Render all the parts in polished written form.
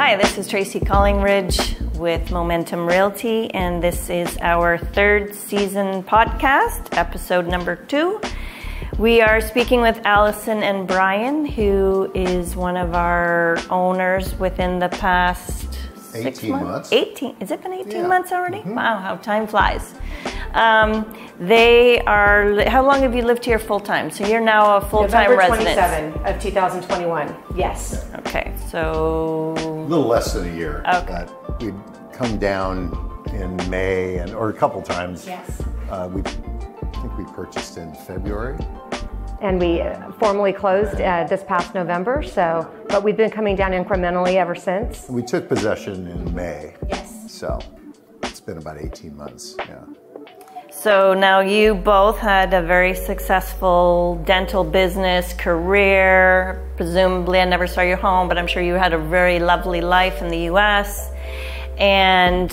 Hi, this is Tracy Collingridge with Momentum Realty, and this is our third season podcast, episode number 2. We are speaking with Allison and Brian, who is one of our owners within the past 18 months. 18. Has it been 18 months already? Mm-hmm. Wow, how time flies. They are, how long have you lived here full time? So you're now a full-time resident. November 27 of 2021, yes. Okay, so... A little less than a year. Okay. We'd come down in May, or a couple times. Yes. I think we purchased in February. And we formally closed this past November, but we've been coming down incrementally ever since. We took possession in May. Yes. So it's been about 18 months, yeah. So now you both had a very successful dental business career. Presumably, I never saw your home, but I'm sure you had a very lovely life in the U.S. And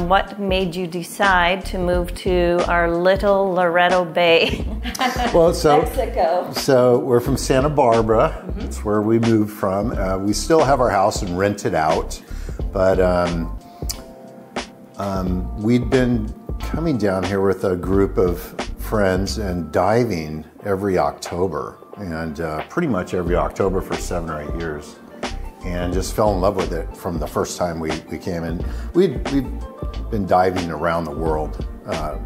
what made you decide to move to our little Loreto Bay, Mexico? So we're from Santa Barbara. Mm-hmm. That's where we moved from. We still have our house and rent it out, but we'd been coming down here with a group of friends and diving every October, and pretty much every October for 7 or 8 years, and just fell in love with it from the first time we came in. We'd been diving around the world, a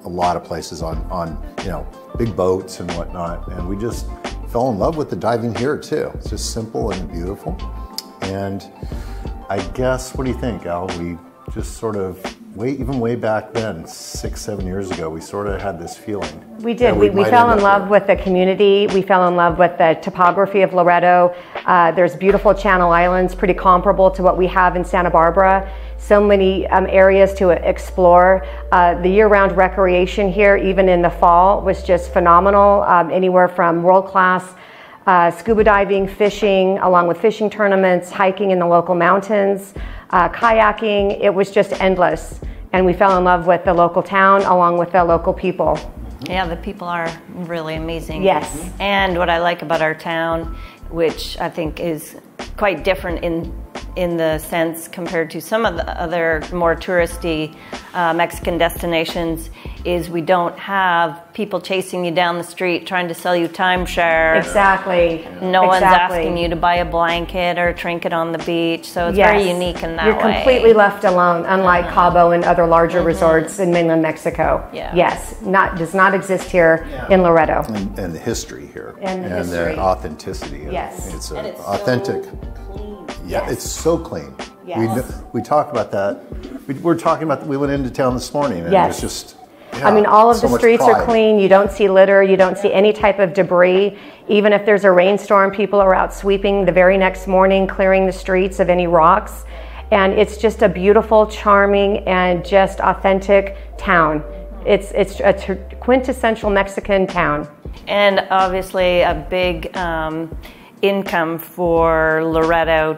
lot of places on big boats and whatnot, and we just fell in love with the diving here too. It's just simple and beautiful. And I guess, what do you think, Al? We just sort of way back then, 6-7 years ago, we sort of had this feeling. We did. We fell in love with the community. We fell in love with the topography of Loreto. There's beautiful Channel Islands, pretty comparable to what we have in Santa Barbara. So many areas to explore. The year-round recreation here, even in the fall, was just phenomenal. Anywhere from world-class scuba diving, fishing, along with fishing tournaments, hiking in the local mountains, kayaking. It was just endless. And we fell in love with the local town along with the local people. Yeah, the people are really amazing. Yes. And what I like about our town, which I think is quite different in the sense compared to some of the other more touristy Mexican destinations, is we don't have people chasing you down the street trying to sell you timeshare. Exactly. No one's asking you to buy a blanket or a trinket on the beach, so it's very unique in that way. You're completely left alone, unlike Cabo and other larger resorts in mainland Mexico. Yeah. Yes, does not exist here in Loreto. And the history here. And the authenticity. Yes. It's and it's authentic. So clean. Yeah, Yes. it's so clean. Yes. We talked about that. We went into town this morning, and Yes. it was just, I mean, all of so the much streets pride. are clean. You don't see litter. You don't see any type of debris. Even if there's a rainstorm, people are out sweeping the very next morning, clearing the streets of any rocks. And it's just a beautiful, charming, and just authentic town. It's a quintessential Mexican town. And obviously a big income for Loreto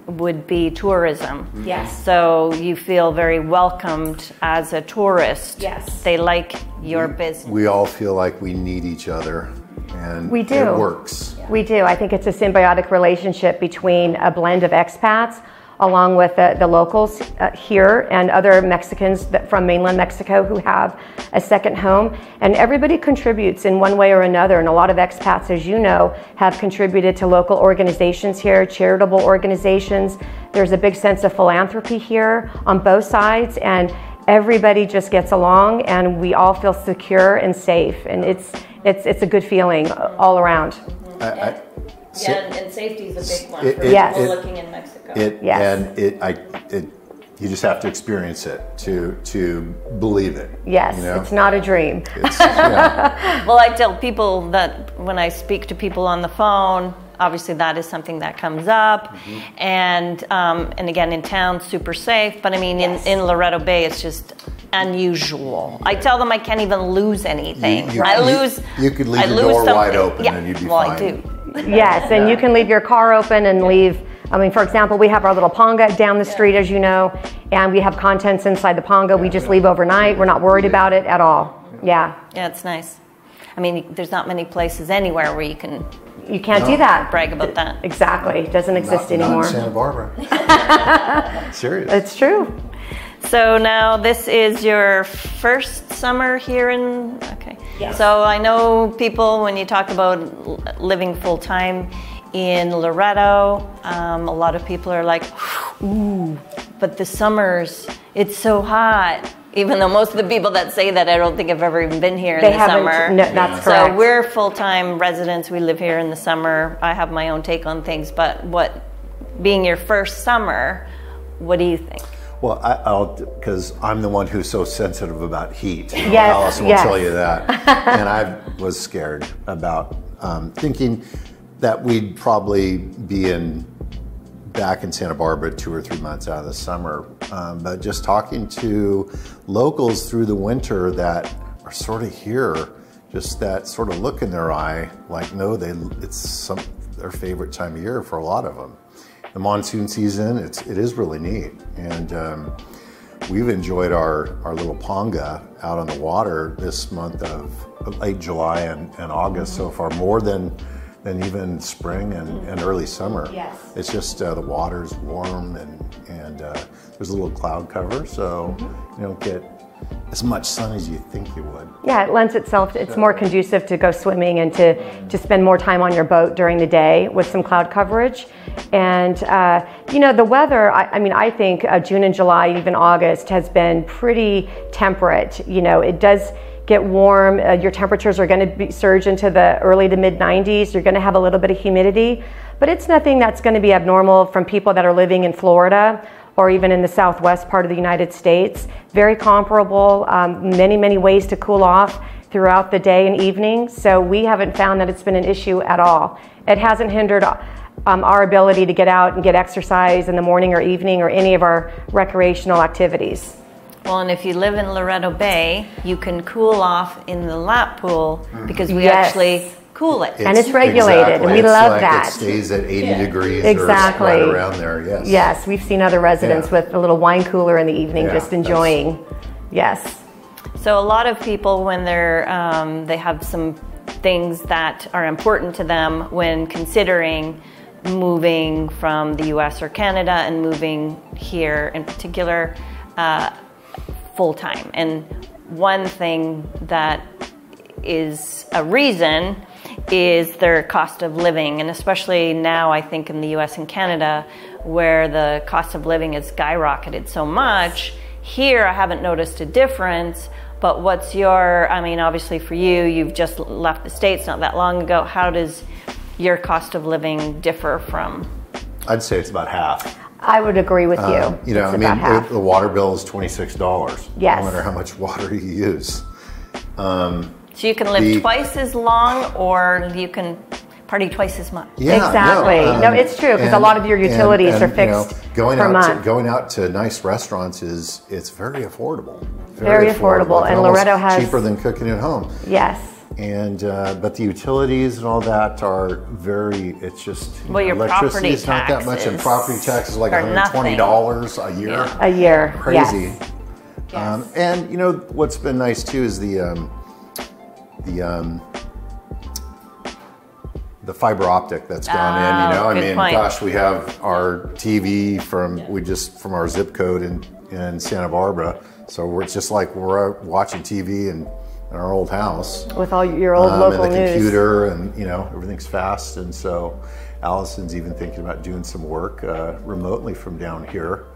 would be tourism. Yes. So you feel very welcomed as a tourist. Yes. They like your business. We all feel like we need each other, and We do. it works. We do. I think it's a symbiotic relationship between a blend of expats along with the locals here and other Mexicans from mainland Mexico who have a second home. And everybody contributes in one way or another. And a lot of expats, as you know, have contributed to local organizations here, charitable organizations. There's a big sense of philanthropy here on both sides. And everybody just gets along, and we all feel secure and safe. And it's a good feeling all around. And safety is a big one for Yes. people looking in Mexico. You just have to experience it to believe it. Yes, you know? It's not a dream. Well, I tell people that when I speak to people on the phone, obviously that is something that comes up, and again, in town, super safe. But I mean, in Loreto Bay, it's just unusual. I tell them I can't even lose anything. You could leave your door wide open, and you'd be fine. I do. Yes, and you can leave your car open and leave. I mean, for example, we have our little ponga down the street, as you know, and we have contents inside the ponga. We just leave overnight. We're not worried about it at all. Yeah. Yeah, it's nice. I mean, there's not many places anywhere where you can You can't do that. Brag about that. Exactly. It doesn't exist anymore. Not in Santa Barbara. Serious. It's true. So now this is your first summer here in, okay. Yes. So I know people, when you talk about living full-time in Loreto, a lot of people are like, ooh, but the summers, it's so hot. Even though most of the people that say that, I don't think have ever even been here in the summer. No, that's correct. So we're full-time residents. We live here in the summer. I have my own take on things, but being your first summer, what do you think? Well, I'll because I'm the one who's so sensitive about heat. Yes, Allison will tell you that. And I was scared about thinking that we'd probably be back in Santa Barbara 2 or 3 months out of the summer. But just talking to locals through the winter that are sort of here, just that sort of look in their eye, like, no, it's their favorite time of year for a lot of them. The monsoon season, it is really neat. And we've enjoyed our little ponga out on the water this month of late July and August so far, more than even spring and early summer. Yes. It's just the water's warm and there's a little cloud cover, so you don't get as much sun as you think you would. Yeah, it lends itself, it's more conducive to go swimming and to spend more time on your boat during the day with some cloud coverage. And you know, the weather, I think June and July, even August, has been pretty temperate. You know, it does get warm. Your temperatures are going to surge into the early to mid 90s. You're going to have a little bit of humidity, but it's nothing that's going to be abnormal from people that are living in Florida or even in the southwest part of the United States. Very comparable, many ways to cool off throughout the day and evening. So we haven't found that it's been an issue at all. It hasn't hindered our ability to get out and get exercise in the morning or evening or any of our recreational activities. Well, and if you live in Loreto Bay, you can cool off in the lap pool because we actually cool it. And it's regulated, and we it's love like that. It stays at 80 degrees Exactly. or right around there, yes. Yes, we've seen other residents with a little wine cooler in the evening just enjoying. Yes. So a lot of people, when they have some things that are important to them when considering moving from the US or Canada and moving here in particular, full-time. And one thing that is a reason is their cost of living, and especially now I think in the US and Canada where the cost of living has skyrocketed so much. Here I haven't noticed a difference, but what's obviously for you, you've just left the States not that long ago. How does your cost of living differ from? I'd say it's about half. I would agree with you. You know, the water bill is $26. Yes. No matter how much water you use. So you can live twice as long, or you can party twice as much. Yeah, exactly. No, it's true, because a lot of your utilities are fixed per month. Going out to nice restaurants it's very affordable. Very affordable. And Loreto has cheaper than cooking at home. Yes. And but the utilities and all that are it's just your electricity is not that much, and property taxes like $120 a year. Yeah. A year. Crazy. Yes. And you know what's been nice too is the fiber optic that's gone in. You know, gosh, we have our TV from our zip code in Santa Barbara, so it's just like we're watching TV in our old house with all your old local and the news. Computer, and everything's fast. And so Allison's even thinking about doing some work remotely from down here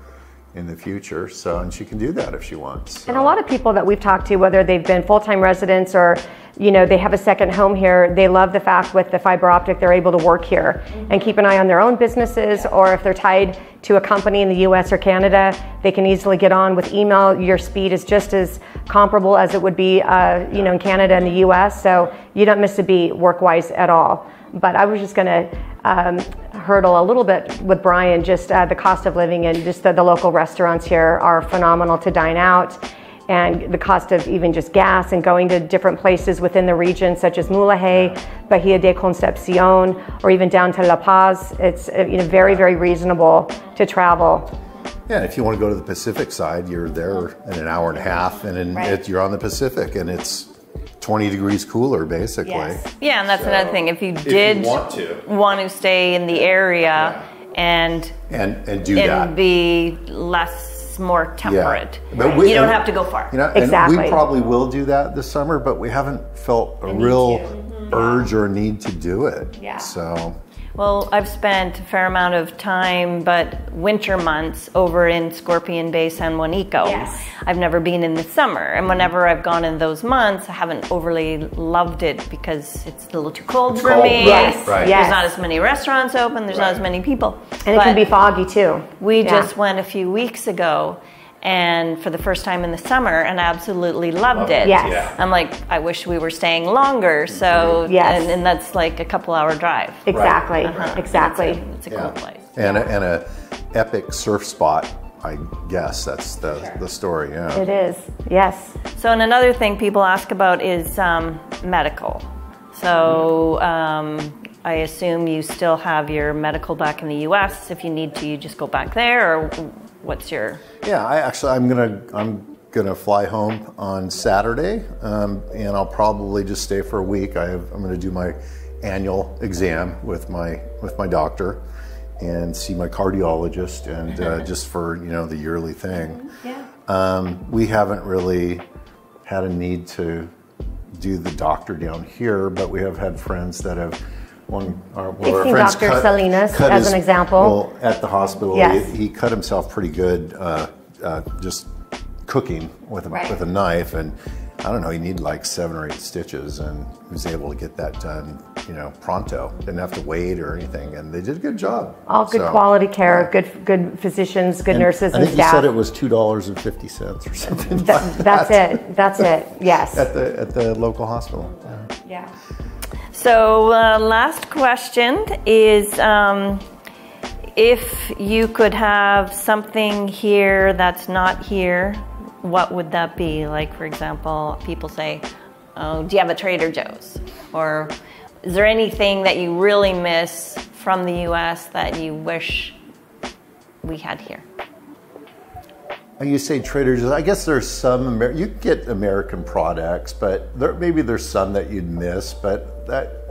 in the future. So, and she can do that if she wants. So. And a lot of people that we've talked to, whether they've been full-time residents or they have a second home here, they love the fact with the fiber optic they're able to work here and keep an eye on their own businesses, or if they're tied to a company in the US or Canada, they can easily get on with email. Your speed is just as comparable as it would be in Canada and the US, so you don't miss a beat work-wise at all. But I was just going to hurdle a little bit with Brian, just the cost of living, and just the local restaurants here are phenomenal to dine out. And the cost of even just gas and going to different places within the region, such as Mulahey, Bahia de Concepcion, or even down to La Paz, it's very, very reasonable to travel. Yeah, if you want to go to the Pacific side, you're there in an hour and a half, and you're on the Pacific, and it's 20 degrees cooler, basically. Yes. Yeah, and that's another thing. If you did want to stay in the area and do that, and be more temperate, but you don't have to go far. You know, exactly. And we probably will do that this summer, but we haven't felt a real urge or need to do it. Yeah. So. Well, I've spent a fair amount of time, but winter months over in Scorpion Bay, San Juanico. Yes. I've never been in the summer, and whenever I've gone in those months, I haven't overly loved it because it's a little too cold for me. Yes. Right. There's not as many restaurants open. There's not as many people. And it can be foggy too. We just went a few weeks ago, and for the first time in the summer, and I absolutely loved it. Yes. Yeah. I'm like, I wish we were staying longer. So, and that's like a couple-hour drive. Exactly. Right. Exactly. It's a cool place. And a epic surf spot. I guess that's the story. Yeah. It is. Yes. So, and another thing people ask about is medical. So, I assume you still have your medical back in the U.S. If you need to, you just go back there, or what's your? Yeah, I'm gonna fly home on Saturday, and I'll probably just stay for a week. I'm gonna do my annual exam with my doctor, and see my cardiologist, and just for the yearly thing. Yeah. We haven't really had a need to do the doctor down here, but we have had friends that have. One of our friends Dr. Salinas, as an example. Well, at the hospital, yes. he cut himself pretty good, just cooking with a knife, and I don't know, he needed like 7 or 8 stitches, and he was able to get that done, pronto. Didn't have to wait or anything, and they did a good job. All good quality care, good physicians, good nurses and staff. I think he said it was $2.50 or something. That's it. Yes. At the local hospital. Yeah. So last question is, if you could have something here that's not here, what would that be? Like, for example, people say, oh, do you have a Trader Joe's? Or is there anything that you really miss from the U.S. that you wish we had here? You say Trader Joe's. I guess there's some, you get American products, but maybe there's some that you'd miss, but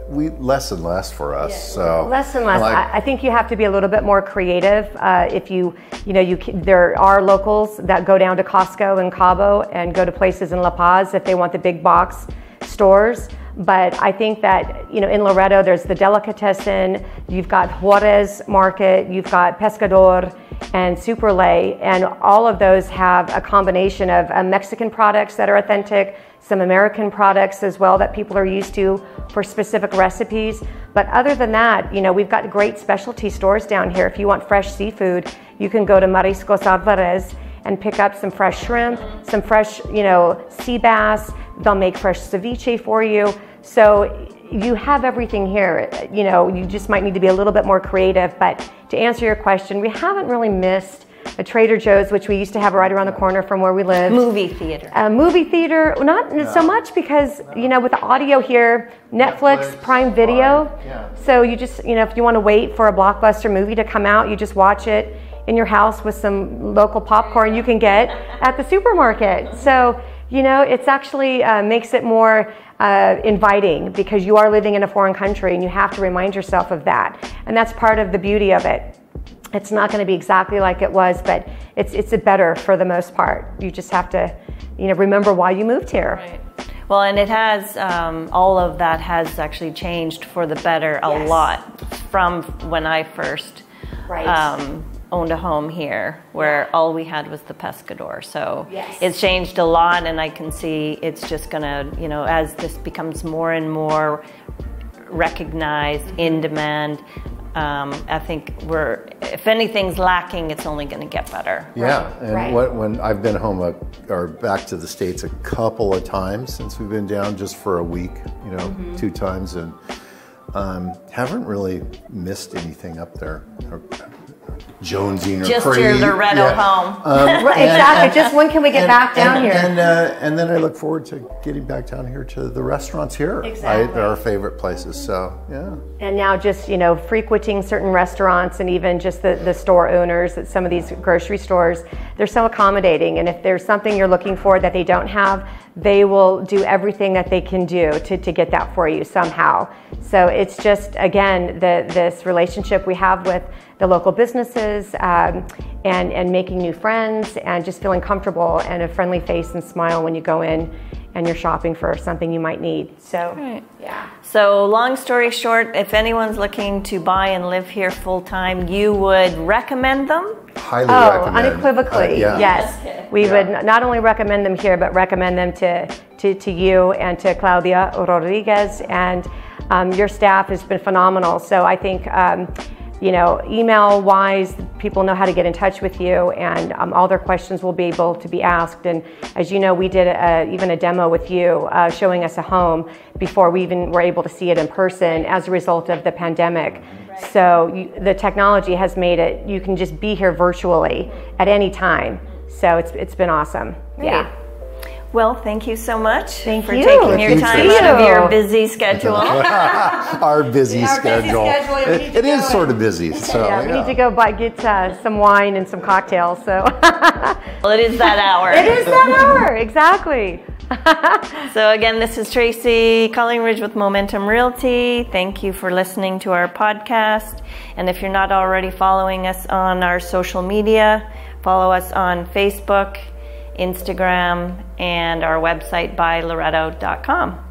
less and less for us. Yeah. So less and less. I think you have to be a little bit more creative. If there are locals that go down to Costco in Cabo and go to places in La Paz if they want the big box stores. But I think that, in Loreto, there's the Delicatessen, you've got Juarez Market, you've got Pescador and Superlay, and all of those have a combination of Mexican products that are authentic, some American products as well that people are used to for specific recipes. But other than that, we've got great specialty stores down here. If you want fresh seafood, you can go to Mariscos Alvarez and pick up some fresh shrimp, some fresh, sea bass. They'll make fresh ceviche for you. So you have everything here. You just might need to be a little bit more creative. But to answer your question, we haven't really missed a Trader Joe's, which we used to have right around the corner from where we live. Movie theater. Movie theater, not so much because, with the audio here, Netflix, Prime Video. Yeah. So you just, if you want to wait for a blockbuster movie to come out, you just watch it in your house with some local popcorn you can get at the supermarket. So, it's actually makes it more inviting because you are living in a foreign country and you have to remind yourself of that. And that's part of the beauty of it. It's not going to be exactly like it was, but it's better for the most part. You just have to, remember why you moved here. Right. Well, and it has, all of that has actually changed for the better a lot from when I first owned a home here, where all we had was the Pescador. So it's changed a lot, and I can see it's just gonna, as this becomes more and more recognized, in demand, I think if anything's lacking, it's only going to get better. Yeah, and when I've been home or back to the States a couple of times since we've been down just for a week, 2 times, and haven't really missed anything up there. Jonesing or just your Loreto home. Exactly. Just when can we get back down here? And then I look forward to getting back down here to the restaurants here. Exactly. They're our favorite places. So yeah. And now just frequenting certain restaurants and even just the store owners at some of these grocery stores, they're so accommodating. And if there's something you're looking for that they don't have, they will do everything that they can do to get that for you somehow. So it's just, again, this relationship we have with the local businesses, and making new friends, and just feeling comfortable and a friendly face and smile when you go in and you're shopping for something you might need. So, right. Yeah. So long story short, if anyone's looking to buy and live here full time, you would recommend them? Highly recommend. Unequivocally, Yeah. yes. We would not only recommend them here, but recommend them to you and to Claudia Rodriguez, and your staff has been phenomenal. So I think, you know, email-wise, people know how to get in touch with you, and all their questions will be able to be asked. And as you know, we did even a demo with you, showing us a home before we even were able to see it in person as a result of the pandemic. Right. So the technology has made it, you can just be here virtually at any time. So it's been awesome. Great. Yeah. Well, thank you so much for you. taking your time out of your busy schedule. Our busy schedule. It is sort of busy. So, yeah, we need to go get some wine and some cocktails. So. Well, it is that hour. It is that hour, exactly. So again, this is Tracy Collingridge with Momentum Realty. Thank you for listening to our podcast. And if you're not already following us on our social media, follow us on Facebook, Instagram, and our website, buyloreto.com.